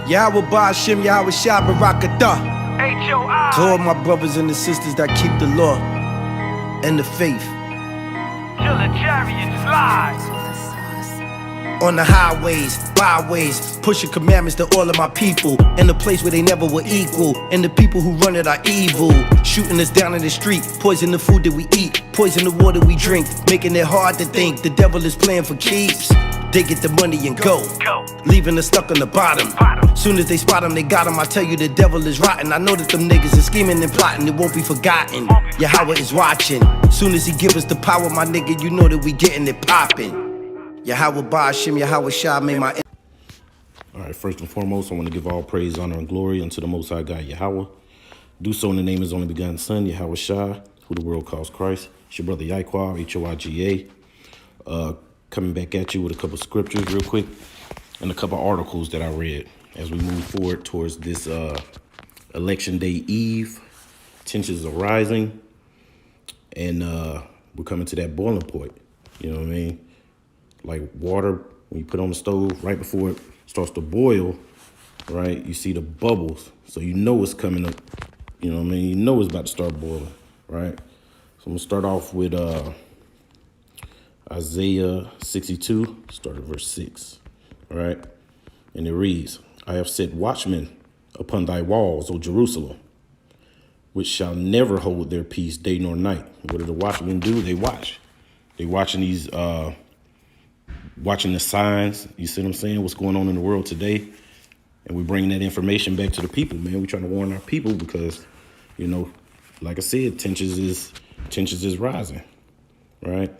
Yahweh Ba'Shem, Yahweh Shah Barakatah. To all my brothers and the sisters that keep the law and the faith. Till the chariots fly. On the highways, byways, pushing commandments to all of my people. In the place where they never were equal. And the people who run it are evil. Shooting us down in the street, poison the food that we eat, poison the water we drink, making it hard to think the devil is playing for keeps. They get the money and go, leaving us stuck on the bottom. Soon as they spot him, they got him. I tell you the devil is rotten. I know that them niggas is scheming and plotting, it won't be forgotten. Yahweh is watching. Soon as he give us the power, my nigga, you know that we getting it poppin'. Yahweh Ba'Shem, Yahweh Shah, may my... All right, first and foremost, I want to give all praise, honor, and glory unto the Most High God, Yahweh. Do so in the name of his only begotten Son, Yahweh Shah, who the world calls Christ. It's your brother Yaiqua, H-O-I-G-A. Coming back at you with a couple scriptures real quick and a couple articles that I read as we move forward towards this election day eve. Tensions are rising, and we're coming to that boiling point. You know what I mean? Like water, when you put it on the stove, right before it starts to boil, right, you see the bubbles. So you know it's coming up. You know what I mean? You know it's about to start boiling, right? So I'm going to start off with Isaiah 62, start at verse 6, all right? And it reads, I have set watchmen upon thy walls, O Jerusalem, which shall never hold their peace day nor night. What do the watchmen do? They watch. They watching these, watching the signs. You see what I'm saying? What's going on in the world today. And we bringing that information back to the people, man. We're trying to warn our people because, you know, like I said, tensions is rising, right?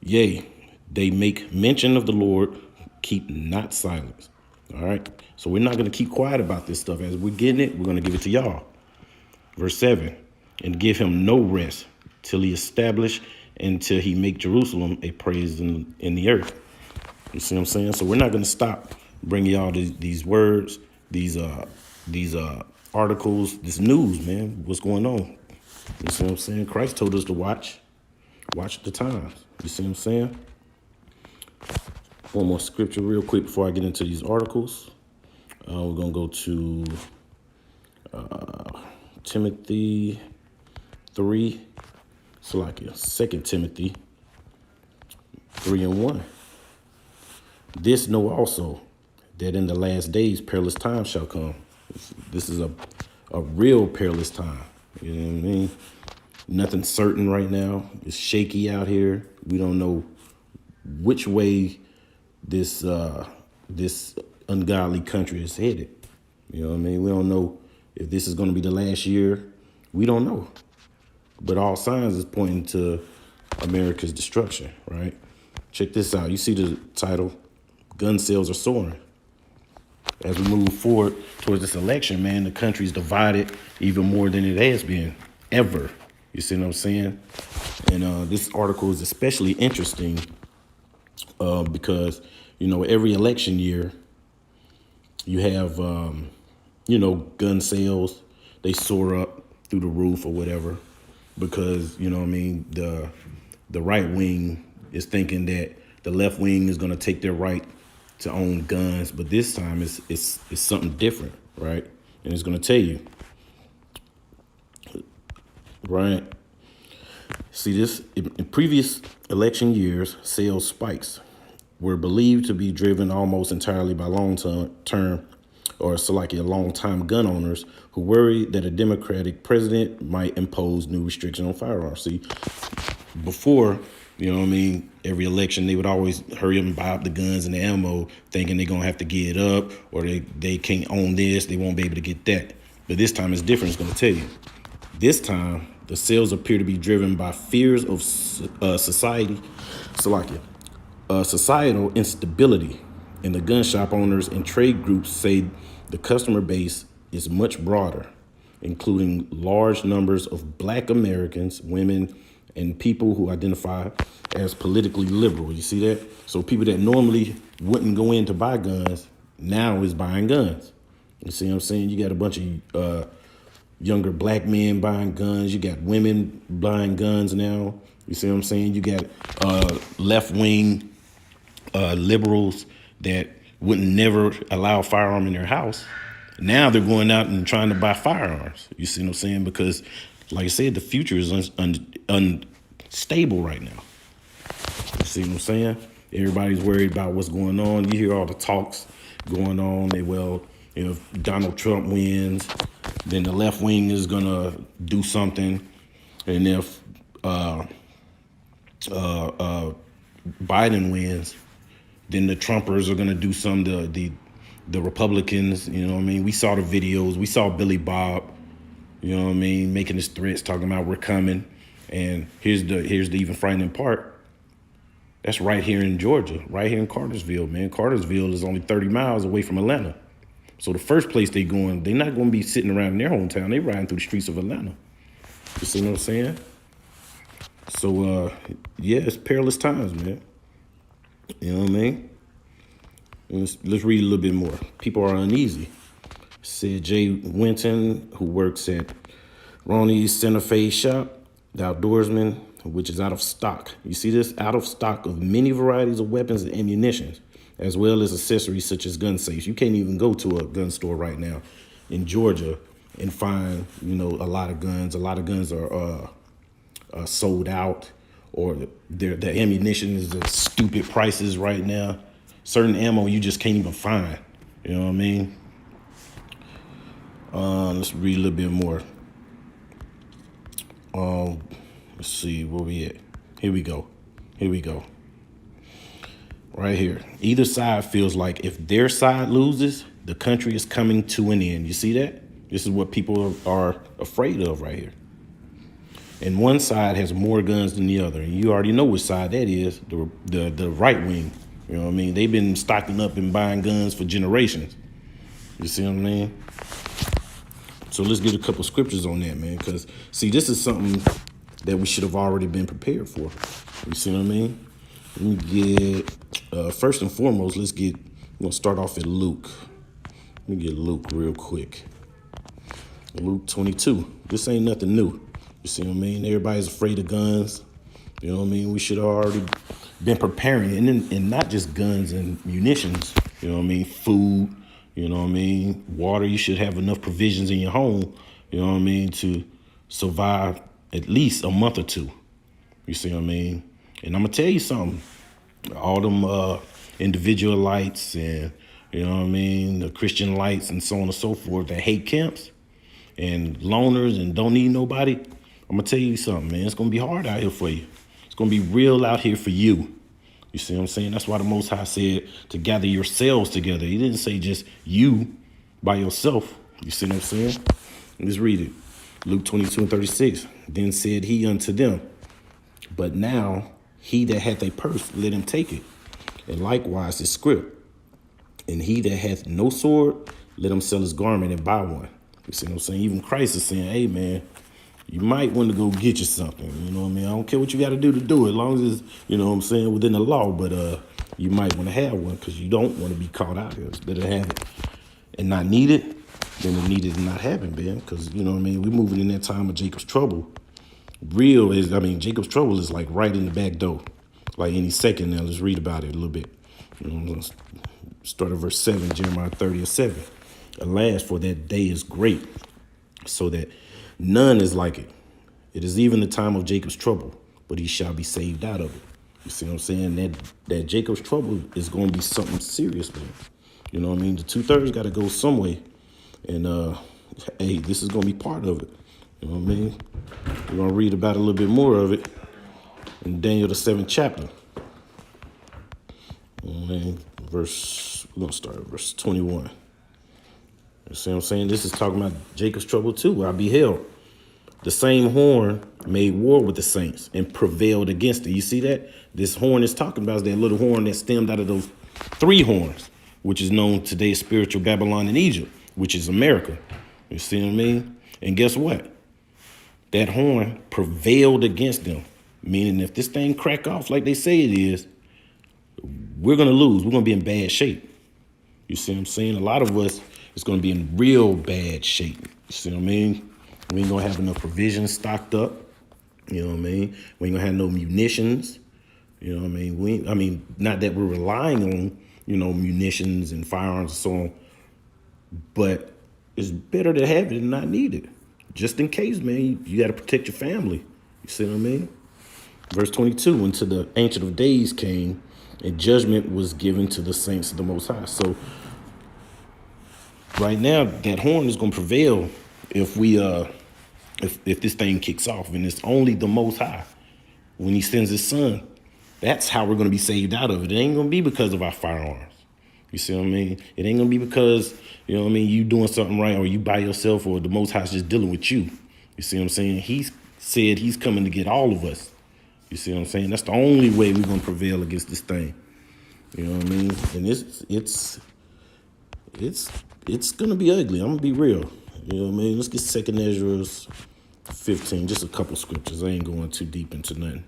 Yea, they make mention of the Lord, keep not silence. All right. So we're not going to keep quiet about this stuff. As we're getting it, we're going to give it to y'all. Verse 7, and give him no rest till he establish, until he make Jerusalem a praise in the earth. You see what I'm saying? So we're not going to stop bringing y'all these words, these articles, this news, man. What's going on? You see what I'm saying? Christ told us to watch the times. You see what I'm saying? One more scripture real quick before I get into these articles. We're going to go to Timothy 3. So like 2 Timothy 3:1. This know also, that in the last days perilous times shall come. This is a real perilous time. You know what I mean? Nothing's certain right now. It's shaky out here. We don't know which way this ungodly country is headed. You know what I mean? We don't know if this is going to be the last year. We don't know. But all signs is pointing to America's destruction, right? Check this out. You see the title, gun sales are soaring. As we move forward towards this election, man, the country's divided even more than it has been ever. You see what I'm saying? And this article is especially interesting because, you know, every election year you have, you know, gun sales. They soar up through the roof or whatever because, you know what I mean, the right wing is thinking that the left wing is going to take their right to own guns. But this time it's something different, right? And it's going to tell you. Right. See this in previous election years, sales spikes were believed to be driven almost entirely by long-time gun owners who worried that a Democratic president might impose new restrictions on firearms. See, before, you know what I mean, every election, they would always hurry up and buy up the guns and the ammo, thinking they're going to have to get it up or they can't own this. They won't be able to get that. But this time it's different. It's going to tell you. This time, the sales appear to be driven by fears of societal instability. And the gun shop owners and trade groups say the customer base is much broader, including large numbers of Black Americans, women, and people who identify as politically liberal. You see that? So people that normally wouldn't go in to buy guns now is buying guns. You see what I'm saying? You got a bunch of younger Black men buying guns. You got women buying guns now. You see what I'm saying? You got left-wing liberals that wouldn't never allow a firearm in their house. Now they're going out and trying to buy firearms. You see what I'm saying? Because, like I said, the future is unstable right now. You see what I'm saying? Everybody's worried about what's going on. You hear all the talks going on. If Donald Trump wins, then the left wing is gonna do something, and if Biden wins, then the Trumpers are gonna do some. The Republicans, you know what I mean? We saw the videos. We saw Billy Bob, you know what I mean, making his threats, talking about we're coming. And here's the even frightening part. That's right here in Georgia, right here in Cartersville, man. Cartersville is only 30 miles away from Atlanta. So the first place they're not going to be sitting around in their hometown. They're riding through the streets of Atlanta. You see what I'm saying? So, yeah, it's perilous times, man. You know what I mean? Let's read a little bit more. People are uneasy. Said Jay Winton, who works at Ronnie's Center Phase Shop, the outdoorsman, which is out of stock. You see this? Out of stock of many varieties of weapons and ammunition, as well as accessories such as gun safes. You can't even go to a gun store right now in Georgia and find, a lot of guns. A lot of guns are sold out, or the ammunition is at stupid prices right now. Certain ammo you just can't even find. You know what I mean? Let's read a little bit more. Let's see where we at. Here we go. Right here. Either side feels like if their side loses, the country is coming to an end. You see that? This is what people are afraid of right here. And one side has more guns than the other. And you already know which side that is, the right wing. You know what I mean? They've been stocking up and buying guns for generations. You see what I mean? So let's get a couple scriptures on that, man. Because, see, this is something that we should have already been prepared for. You see what I mean? Let me get, first and foremost, we're going to start off at Luke. Let me get Luke real quick. Luke 22. This ain't nothing new. You see what I mean? Everybody's afraid of guns. You know what I mean? We should have already been preparing, and not just guns and munitions. You know what I mean? Food. You know what I mean? Water. You should have enough provisions in your home. You know what I mean? To survive at least a month or two. You see what I mean? And I'm gonna tell you something. All them individual lights and you know what I mean, the Christian lights and so on and so forth that hate camps and loners and don't need nobody. I'm gonna tell you something, man. It's gonna be hard out here for you. It's gonna be real out here for you. You see what I'm saying? That's why the Most High said to gather yourselves together. He didn't say just you by yourself. You see what I'm saying? Let's read it. Luke 22:36. Then said he unto them, but now he that hath a purse, let him take it, and likewise his scrip. And he that hath no sword, let him sell his garment and buy one. You see what I'm saying? Even Christ is saying, hey, man, you might want to go get you something. You know what I mean? I don't care what you got to do it, as long as it's, you know what I'm saying, within the law. But you might want to have one because you don't want to be caught out here. It's better to have it and not need it than to need it and not have it, man. Because, you know what I mean, we're moving in that time of Jacob's trouble. Jacob's trouble is like right in the back door. Like any second now. Let's read about it a little bit. You know, let's start at verse 7, Jeremiah 30:7. Alas, for that day is great, so that none is like it. It is even the time of Jacob's trouble, but he shall be saved out of it. You see what I'm saying? That Jacob's trouble is going to be something serious, man. You know what I mean? The 2/3 got to go some way. And, hey, this is going to be part of it. You know what I mean? We're going to read about a little bit more of it in Daniel, the 7th chapter. We're going to start at verse 21. You see what I'm saying? This is talking about Jacob's trouble too. I beheld the same horn made war with the saints and prevailed against it. You see that? This horn is talking about is that little horn that stemmed out of those 3 horns, which is known today as spiritual Babylon in Egypt, which is America. You see what I mean? And guess what? That horn prevailed against them, meaning if this thing crack off like they say it is, we're going to lose. We're going to be in bad shape. You see what I'm saying? A lot of us is going to be in real bad shape. You see what I mean? We ain't going to have enough provisions stocked up. You know what I mean? We ain't going to have no munitions. You know what I mean? Not that we're relying on munitions and firearms and so on. But it's better to have it and not need it. Just in case, man, you got to protect your family. You see what I mean? Verse 22, until the Ancient of Days came, and judgment was given to the saints of the Most High. So right now, that horn is going to prevail if we if this thing kicks off, and it's only the Most High when He sends His Son. That's how we're going to be saved out of it. It ain't going to be because of our firearms. You see what I mean? It ain't going to be because, you doing something right, or you by yourself, or the Most High's just dealing with you. You see what I'm saying? He said He's coming to get all of us. You see what I'm saying? That's the only way we're going to prevail against this thing. You know what I mean? And it's going to be ugly. I'm going to be real. You know what I mean? Let's get 2nd Ezra 15, just a couple scriptures. I ain't going too deep into nothing.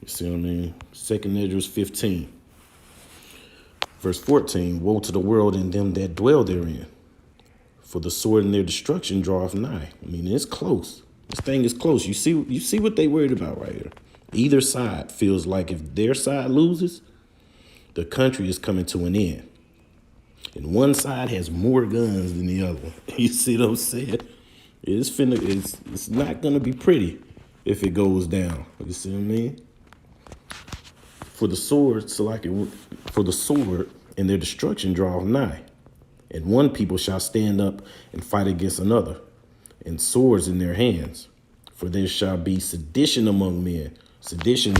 You see what I mean? 2nd Ezra 15, verse 14, woe to the world and them that dwell therein, for the sword and their destruction draweth nigh. I mean, it's close. This thing is close. You see what they worried about right here. Either side feels like if their side loses, the country is coming to an end. And one side has more guns than the other one. You see what I'm saying? It's not gonna be pretty if it goes down. You see what I mean? For the sword and their destruction draweth nigh, and one people shall stand up and fight against another, and swords in their hands. For there shall be sedition among men. Sedition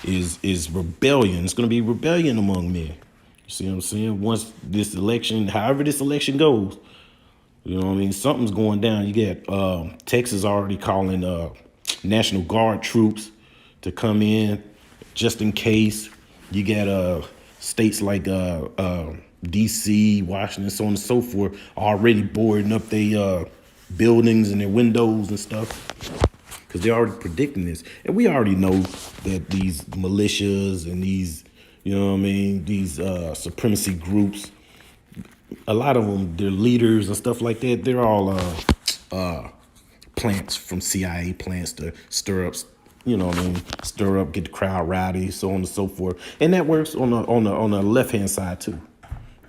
is rebellion. It's going to be rebellion among men. You see what I'm saying? Once this election, however this election goes, you know what I mean? Something's going down. You get Texas already calling National Guard troops to come in just in case. You got states like D.C., Washington, so on and so forth, already boarding up their buildings and their windows and stuff, because they're already predicting this. And we already know that these militias and these, these supremacy groups, a lot of them, their leaders and stuff like that, they're all plants from CIA plants to stir up, get the crowd rowdy, so on and so forth. And that works on the left-hand side too.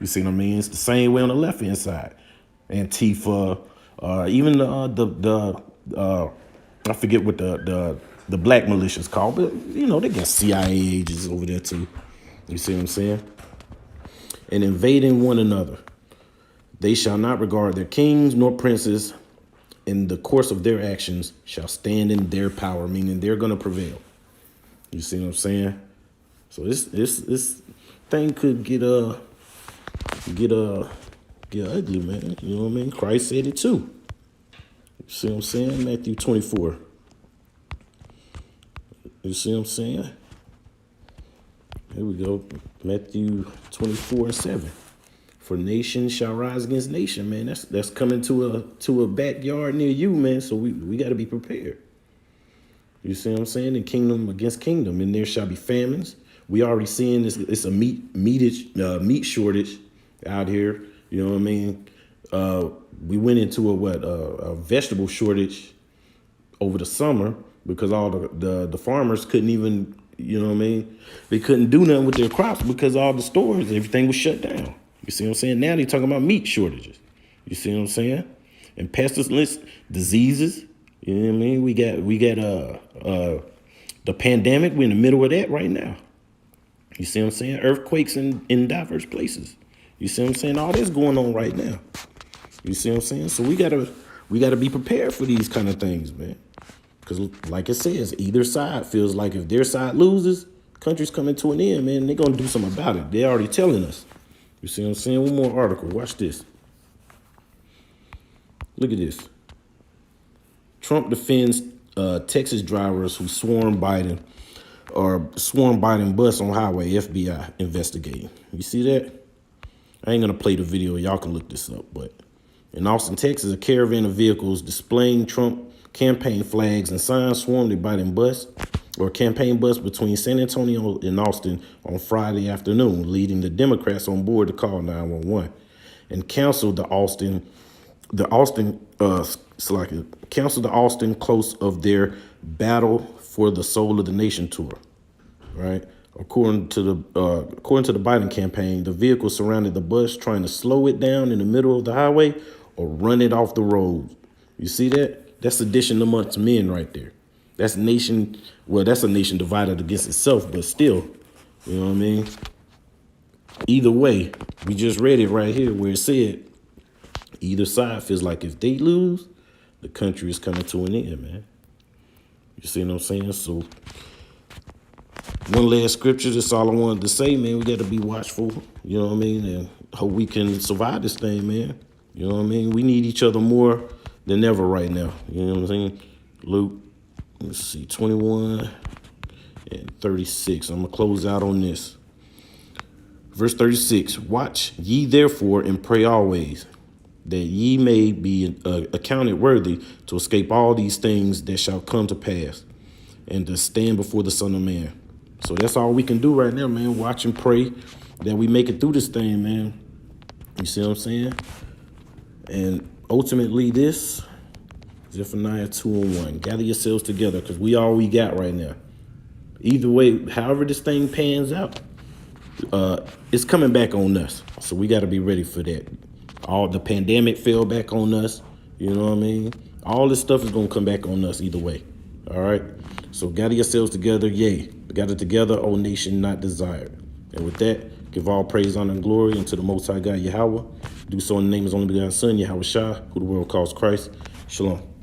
You see what I mean? It's the same way on the left-hand side. Antifa, even I forget what the black militia's called, but they got CIA agents over there too. You see what I'm saying? And invading one another. They shall not regard their kings nor princes. In the course of their actions shall stand in their power, meaning they're gonna prevail. You see what I'm saying? So this thing could get ugly, man. You know what I mean? Christ said it too. You see what I'm saying? Matthew 24. You see what I'm saying? Here we go. Matthew 24:7. For nation shall rise against nation, man. That's coming to a backyard near you, man. So we got to be prepared. You see what I'm saying? And kingdom against kingdom, and there shall be famines. We already seeing this. It's a meat shortage out here. You know what I mean? We went into a vegetable shortage over the summer because all the farmers couldn't even, they couldn't do nothing with their crops because all the stores, everything was shut down. You see what I'm saying? Now they're talking about meat shortages. You see what I'm saying? And pestilence, diseases. You know what I mean? We got the pandemic. We're in the middle of that right now. You see what I'm saying? Earthquakes in diverse places. You see what I'm saying? All this going on right now. You see what I'm saying? So we gotta be prepared for these kind of things, man. Because like it says, either side feels like if their side loses, country's coming to an end, man. They're gonna do something about it. They're already telling us. You see what I'm saying? One more article. Watch this. Look at this. Trump defends Texas drivers who swarm Biden bus on highway. FBI investigating. You see that? I ain't going to play the video. Y'all can look this up. But in Austin, Texas, a caravan of vehicles displaying Trump campaign flags and signs swarmed the Biden bus or campaign bus between San Antonio and Austin on Friday afternoon, leading the Democrats on board to call 911 and counseled the Austin close of their Battle for the Soul of the Nation tour, right? According to the Biden campaign, the vehicle surrounded the bus, trying to slow it down in the middle of the highway or run it off the road. You see that? That's sedition amongst men right there. That's nation. Well, that's a nation divided against itself, but still, you know what I mean? Either way, we just read it right here where it said either side feels like if they lose, the country is coming to an end, man. You see what I'm saying? So one last scripture, that's all I wanted to say, man. We got to be watchful, you know what I mean? And hope we can survive this thing, man. You know what I mean? We need each other more than ever right now. You know what I'm saying? Luke, let's see, 21 and 36. I'm going to close out on this. Verse 36, watch ye therefore and pray always, that ye may be accounted worthy to escape all these things that shall come to pass, and to stand before the Son of Man. So that's all we can do right now, man. Watch and pray that we make it through this thing, man. You see what I'm saying? And ultimately this, Zephaniah 2:1. Gather yourselves together, because we all we got right now. Either way, however this thing pans out, it's coming back on us. So we got to be ready for that. All the pandemic fell back on us. You know what I mean? All this stuff is going to come back on us either way. All right. So gather yourselves together. Yea, gather together, O nation not desired. And with that, give all praise, honor, and glory unto the Most High God, Yahweh. Do so in the name of His only begotten Son, Yahweh Shah, who the world calls Christ. Shalom.